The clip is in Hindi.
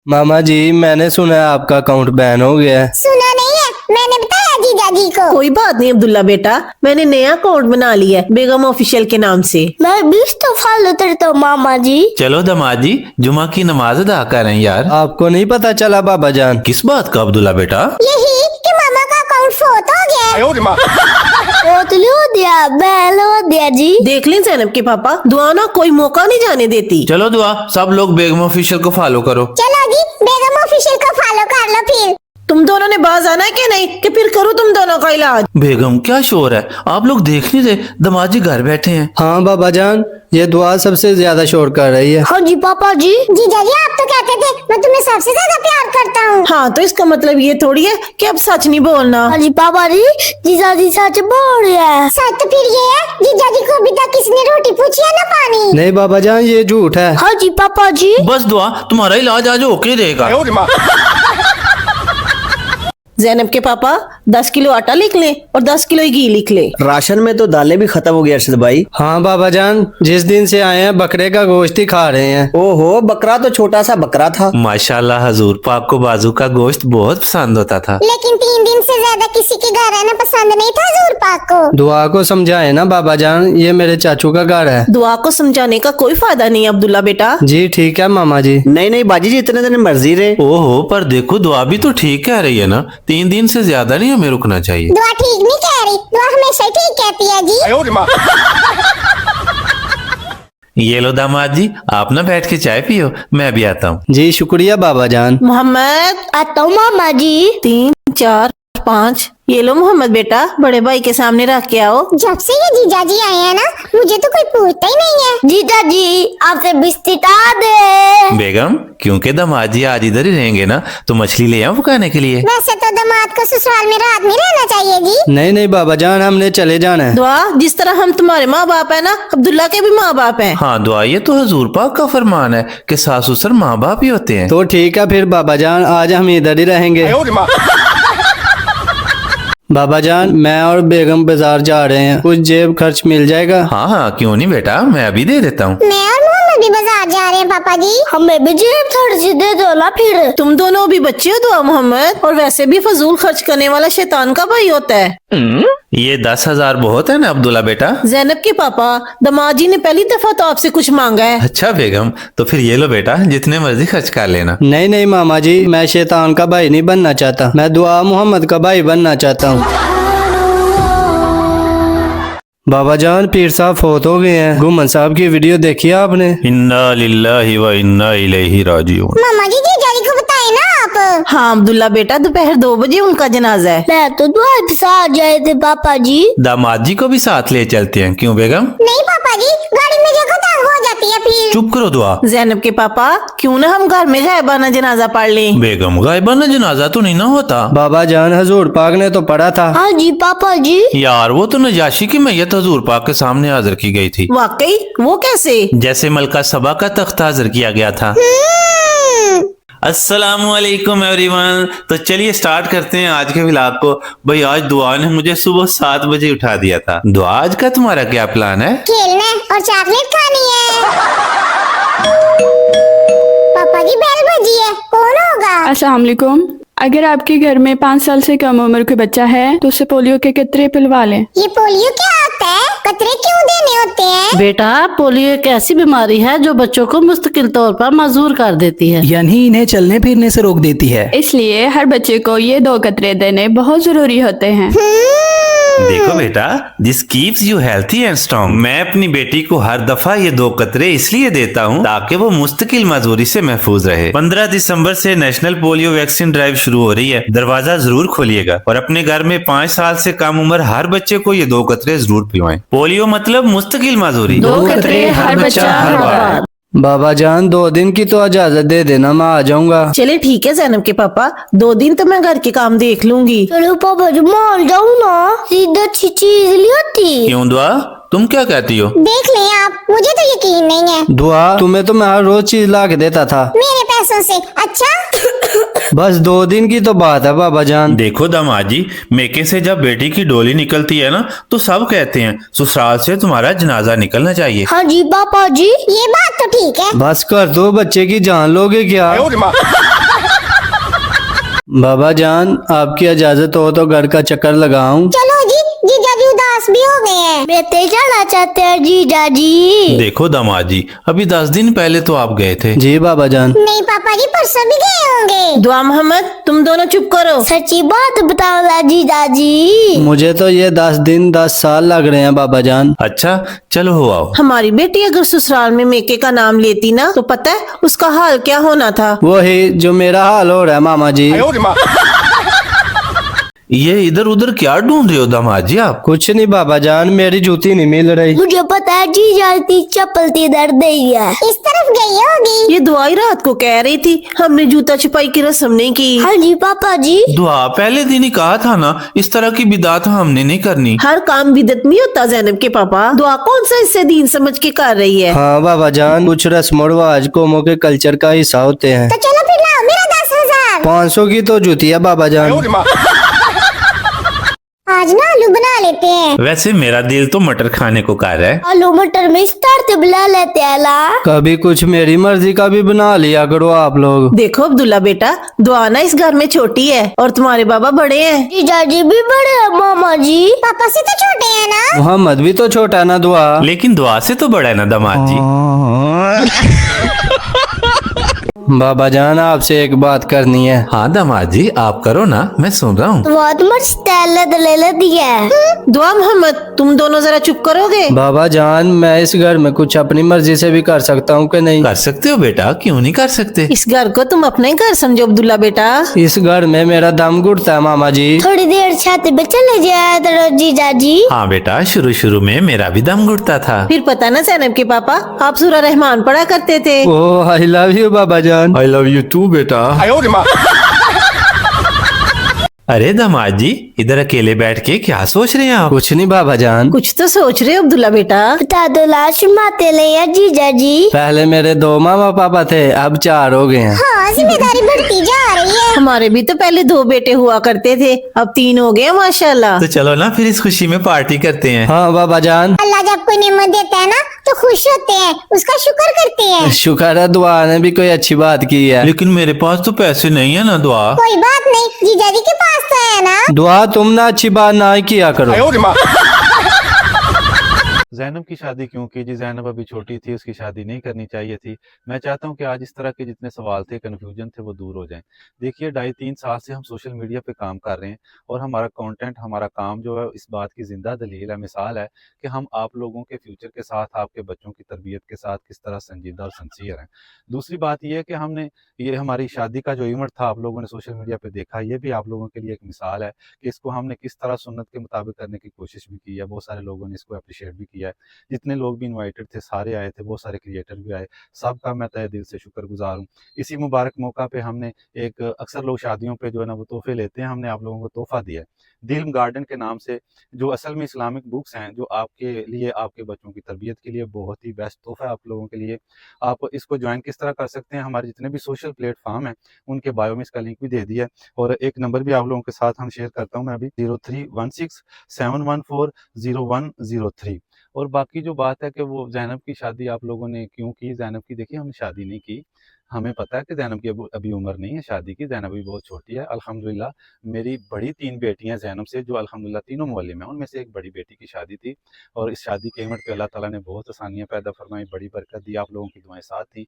मामा जी, मैंने सुना है आपका अकाउंट बैन हो गया है। सुना नहीं है, मैंने बताया जीजा जी को। कोई बात नहीं अब्दुल्ला बेटा, मैंने नया अकाउंट बना लिया है बेगम ऑफिशियल के नाम से। मैं 20 तो फॉलो करता हूँ मामा जी। चलो दामाद जी, जुमा की नमाज अदा करें यार। आपको नहीं पता चला बाबा जान? किस बात का अब्दुल्ला बेटा? यही कि मामा का अकाउंट फोत हो गया। फोत हो दिया, बैन हो दिया जी। देख लें जैनब के पापा, दुआ ना कोई मौका नहीं जाने देती। चलो दुआ, सब लोग बेगम ऑफिशियल को फॉलो करो। चलो जी, बेगम ऑफिशियल को फॉलो कर लो फिर। तुम दोनों ने बाज आना है कि नहीं, कि फिर करूँ तुम दोनों का इलाज? बेगम क्या शोर है, आप लोग देख नहीं रहे दामाद जी घर बैठे हैं। हाँ बाबा जान, ये दुआ सबसे ज्यादा शोर कर रही है। हाँ जी पापा जी। जीजा जी आप तो कहते थे मैं तुम्हें सबसे ज्यादा प्यार करता हूँ। हाँ तो इसका मतलब ये थोड़ी है कि अब सच नहीं बोलना। हाँ जी पापा जी, जीजा जी सच बोल रहे हैं। सच तो फिर ये है, जीजा जी को अभी तक किसने रोटी पूछी है ना पानी। नहीं बाबा जान, ये झूठ है। हाँ जी पापा जी। बस दुआ, तुम्हारा इलाज आज होके रहेगा। जैनब के पापा 10 किलो आटा लिख ले और 10 किलो घी लिख ले। राशन में तो दालें भी खत्म हो गई अरशद भाई। हाँ बाबा जान, जिस दिन से आए हैं बकरे का गोश्त ही खा रहे हैं। ओहो, बकरा तो छोटा सा बकरा था। माशाल्लाह हजूर पाक को बाजू का गोश्त बहुत पसंद होता था। लेकिन 3 दिन से ज्यादा किसी के घर रहना पसंद नहीं था हजूर पाक को। दुआ को समझाए ना बाबा जान, ये मेरे चाचू का घर है। दुआ को समझाने का कोई फायदा नहीं अब्दुल्ला बेटा। जी ठीक है मामा जी। नहीं नहीं बाजी जी, इतने दिन मर्जी रहे। ओहो, पर देखो दुआ भी तो ठीक कह रही है ना, 3 दिन से ज्यादा नहीं हमें रुकना चाहिए। दुआ ठीक नहीं कह रही, दुआ हमेशा ही ठीक कहती है जी। ये लो दामाद जी, आप ना बैठ के चाय पियो, मैं भी आता हूँ। जी शुक्रिया बाबा जान। मोहम्मद, आता हूँ मामा जी। 3 4 5, ये लो मोहम्मद बेटा, बड़े भाई के सामने रख के आओ। जब से ये जीजा जी आए हैं ना, मुझे तो कोई पूछता ही नहीं है। जीजा जी आपसे बिस्तिटा दे। बेगम, क्योंकि दामाद जी आज इधर ही रहेंगे ना, तो मछली ले आऊं पकाने के लिए। वैसे तो दामाद को ससुराल में रात नहीं रहना चाहिए जी। नहीं नहीं बाबा जान, हमने चले जाना है। दुआ, जिस तरह हम तुम्हारे माँ बाप है ना, अब्दुल्ला के भी माँ बाप हैं। हाँ दुआ, ये तो हजूर पाक का फरमान है कि सास ससुर माँ बाप ही होते हैं। तो ठीक है फिर बाबा जान, आज हम इधर ही रहेंगे। बाबा जान, मैं और बेगम बाजार जा रहे हैं, कुछ जेब खर्च मिल जाएगा? हाँ हाँ, क्यों नहीं बेटा, मैं अभी दे देता हूँ। मैं और मोहम्मद भी बाजार जा रहे हैं पापा जी। हमें भी जेब खर्च दे दो ना फिर। तुम दोनों भी बच्चे हो दुआ मोहम्मद, और वैसे भी फजूल खर्च करने वाला शैतान का भाई होता है। ये 10,000 बहुत है ना अब्दुल्ला बेटा? जैनब के पापा, दामाद जी ने पहली दफा तो आपसे कुछ मांगा है। अच्छा बेगम, तो फिर ये लो बेटा, जितने मर्जी खर्च कर लेना। नहीं नहीं मामा जी, मैं शैतान का भाई नहीं बनना चाहता, मैं दुआ मोहम्मद का भाई बनना चाहता हूँ। बाबा जान, पीर साहब फोत हो गए हैं। गुमन साहब की वीडियो देखी है आपने? इन्ना लिल्लाहि व इन्ना इलैहि राजिऊन। मामा जी जीजा जी को बताए ना आप। हाँ अब्दुल्ला बेटा, दोपहर 2 बजे उनका जनाजा है। मैं तो दुआ के साथ जाए थे पापा जी। दामाद जी को भी साथ ले चलते हैं, क्यों बेगम? नहीं पापा जी, गाड़ी में जगह तंग हो जाती है फिर। चुप करो दुआ। जैनब के पापा, क्यों ना हम घर में गायबाना जनाजा पढ़ लें? बेगम, गायबाना जनाजा तो नहीं ना होता। बाबा जान, हजूर पाक ने तो पढ़ा था। हाँ जी पापा जी। यार वो तो नजाशी की मैयत हजूर पाक के सामने हाजिर की गई थी। वाकई? वो कैसे? जैसे मलका सबा का तख्त हाजिर किया गया था। अस्सलामुअलैकुम एवरीवन। तो चलिए स्टार्ट करते हैं आज के व्लॉग को। भाई आज दुआ ने मुझे सुबह 7 बजे उठा दिया था। दुआ, आज का तुम्हारा क्या प्लान है? खेलना है और चॉकलेट खानी है। पापा जी बेल बजी है, कौन होगा? अस्सलाम वालेकुम। अगर आपके घर में 5 साल से कम उम्र का बच्चा है तो उसे पोलियो के कतरे पिलवा लें। ये पोलियो क्या होता है? कतरे क्यों देने होते हैं? बेटा, पोलियो एक ऐसी बीमारी है जो बच्चों को मुस्तकिल तौर पर माजूर कर देती है, यानी इन्हें चलने फिरने से रोक देती है। इसलिए हर बच्चे को ये 2 कतरे देने बहुत जरूरी होते हैं। देखो बेटा, this keeps you healthy and strong. मैं अपनी बेटी को हर दफा ये 2 कतरे इसलिए देता हूँ ताकि वो मुस्तकिल माजूरी से महफूज रहे। 15 दिसंबर से नेशनल पोलियो वैक्सीन ड्राइव शुरू हो रही है। दरवाजा जरूर खोलिएगा और अपने घर में 5 साल से कम उम्र हर बच्चे को ये 2 कतरे जरूर पिलवाएं। पोलियो मतलब मुस्तकिल माजूरी। 2 कतरे हर बच्चा हर बार। बाबा जान, 2 दिन की तो इजाजत दे देना, मैं आ जाऊंगा। चले ठीक है जैनब के पापा, 2 दिन तो मैं घर के काम देख लूंगी। चलो पापा जी, मान जाऊँ ना, सीधा अच्छी चीज नहीं होती। क्यों दुआ, तुम क्या कहती हो? देख लें आप, मुझे तो यकीन नहीं है। दुआ, तुम्हें तो मैं हर रोज चीज ला के देता था मेरे पैसों से। अच्छा बस 2 दिन की तो बात है बाबा जान। देखो दामाद जी, मेके से जब बेटी की डोली निकलती है ना, तो सब कहते हैं ससुराल से तुम्हारा जनाजा निकलना चाहिए। हाँ जी पापा जी, ये बात तो ठीक है। बस कर दो, बच्चे की जान लोगे क्या? बाबा जान आपकी इजाजत हो तो घर का चक्कर लगाऊं? चलो जी, जीजा जी उदास भी हो गए हैं। बेटे जाना चाहते हैं जीजा जी। देखो दामाद जी, अभी 10 दिन पहले तो आप गए थे। जी बाबा जान। नहीं पापा जी, परसों भी गए होंगे। दुआ मोहम्मद, तुम दोनों चुप करो। सच्ची बात बताओ ना जीजा जी। मुझे तो ये 10 दिन 10 साल लग रहे हैं बाबा जान। अच्छा चलो हो आओ। हमारी बेटी अगर ससुराल में मेके का नाम लेती ना, तो पता है उसका हाल क्या होना था। वही जो मेरा हाल हो रहा है मामा जी। ये इधर उधर क्या ढूंढ रहे हो दामाद जी आप? कुछ नहीं बाबा जान, मेरी जूती नहीं मिल रही। मुझे पता है जीजा की चप्पल की दर्द नहीं है, इस तरफ गई होगी। ये दुआई रात को कह रही थी हमने जूता छुपाई की रस्म नहीं की। हाँ जी पापा जी। दुआ पहले दिन ही कहा था ना, इस तरह की बिदात हमने नहीं करनी। हर काम बिदत नहीं होता जैनब के पापा। दुआ कौन सा इससे दीन समझ के कर रही है। हाँ बाबा जान, कुछ रस्म और रिवाज कौमों के कल्चर का हिस्सा होते हैं। तो चलो फिर लाओ मेरा 10,000। 500 की तो जूती है बाबा जान। आज ना आलू बना लेते हैं। वैसे मेरा दिल तो मटर खाने को कर रहा है। आलू मटर में स्टार्ट बुला लेते हैं ला। कभी कुछ मेरी मर्जी का भी बना लिया करो आप लोग। देखो अब्दुल्ला बेटा, दुआ ना इस घर में छोटी है और तुम्हारे बाबा बड़े हैं। जीजा जी भी बड़े हैं मामा जी। पापा से तो छोटे हैं ना। मोहम्मद भी तो छोटा है ना दुआ। लेकिन दुआ से तो बड़ा है ना दामाद जी। बाबा जान आपसे एक बात करनी है। हाँ दामाद जी आप करो ना, मैं सुन रहा हूँ। बहुत मस्त ले लेती है। दुआ मोहम्मद, तुम दोनों जरा चुप करोगे। बाबा जान मैं इस घर में कुछ अपनी मर्जी से भी कर सकता हूँ कि नहीं? कर सकते हो बेटा, क्यों नहीं कर सकते। इस घर को तुम अपना ही घर समझो अब्दुल्ला बेटा। इस घर में मेरा दम घुटता है मामा जी। थोड़ी देर छत पे चले जाए तो जीजा जी। हाँ बेटा, शुरू शुरू में मेरा भी दम घुटता था। फिर पता ना जैनब के पापा, आप सूरा रहमान पढ़ा करते थे। ओह आई लव यू बाबा जान। आई लव यू टू बेटा। अरे दामाद जी, इधर अकेले बैठ के क्या सोच रहे हैं आप? कुछ नहीं बाबा जान। कुछ तो सोच रहे हो अब्दुल्ला बेटा। बता दो लाश माते ले या जीजा जी। पहले मेरे 2 मामा पापा थे, अब 4 हो गए हैं। हाँ जिम्मेदारी बढ़ती जा रही है। हमारे भी तो पहले 2 बेटे हुआ करते थे, अब 3 हो गए माशाल्लाह। तो चलो ना फिर इस खुशी में पार्टी करते हैं। हाँ बाबा जान। अल्लाह जब कोई नेमत देता है ना तो खुश होते हैं, उसका शुक्र करते हैं। शुक्र है दुआ ने भी कोई अच्छी बात की है। लेकिन मेरे पास तो पैसे नहीं है ना दुआ। कोई बात नहीं, जीजा जी के पास तो है ना। दुआ तुम ना अच्छी बात ना ही किया करो। ज़ैनब की शादी क्यों की जी? ज़ैनब अभी छोटी थी, उसकी शादी नहीं करनी चाहिए थी। मैं चाहता हूं कि आज इस तरह के जितने सवाल थे, कन्फ्यूजन थे, वो दूर हो जाएं। देखिए 2.5-3 साल से हम सोशल मीडिया पे काम कर रहे हैं और हमारा कंटेंट, हमारा काम जो है इस बात की ज़िंदा दलील है, मिसाल है कि हम आप लोगों के फ्यूचर के साथ, आपके बच्चों की तरबियत के साथ किस तरह संजीदा और सिंसियर हैं। दूसरी बात यह है कि हमने ये हमारी शादी का जो इवेंट था, आप लोगों ने सोशल मीडिया पर देखा, ये भी आप लोगों के लिए एक मिसाल है कि इसको हमने किस तरह सुन्नत के मुताबिक करने की कोशिश भी की है। बहुत सारे लोगों ने इसको अप्रिशिएट भी किया है। जितने लोग भी इनवाइटेड थे सारे आए थे, बहुत सारे क्रिएटर भी आए, सबका मैं तहे दिल से शुक्रगुजार हूँ। इसी मुबारक मौका पे हमने एक, अक्सर लोग शादियों पे जो है ना वो तोहफे लेते हैं, हमने आप लोगों को तोहफा दिया है दिल गार्डन के नाम से, जो असल में इस्लामिक बुक्स हैं, जो आपके लिए, आपके बच्चों की तरबियत के लिए बहुत ही बेस्ट तोहफा है आप लोगों के लिए। आप इसको ज्वाइन किस तरह कर सकते हैं, हमारे जितने भी सोशल प्लेटफॉर्म हैं उनके बायो में इसका लिंक भी दे दिया है और एक नंबर भी आप लोगों के साथ हम शेयर करता हूँ मैं अभी, 0316-714-0103। और बाकी जो बात है कि वो ज़ैनब की शादी आप लोगों ने क्यों की, ज़ैनब की देखिए हमने शादी नहीं की। हमें पता है कि ज़ैनब की अभी उम्र नहीं है शादी की, ज़ैनब भी बहुत छोटी है। अल्हम्दुलिल्लाह मेरी बड़ी 3 बेटियां ज़ैनब से, जो अल्हम्दुलिल्लाह तीनों मुअल्लिम हैं, उनमें से एक बड़ी बेटी की शादी थी और इस शादी के इवेंट पे अल्लाह ताला ने बहुत आसानियाँ पैदा फरमाई, बड़ी बरकत दी, आप लोगों की दुआएं साथ थी।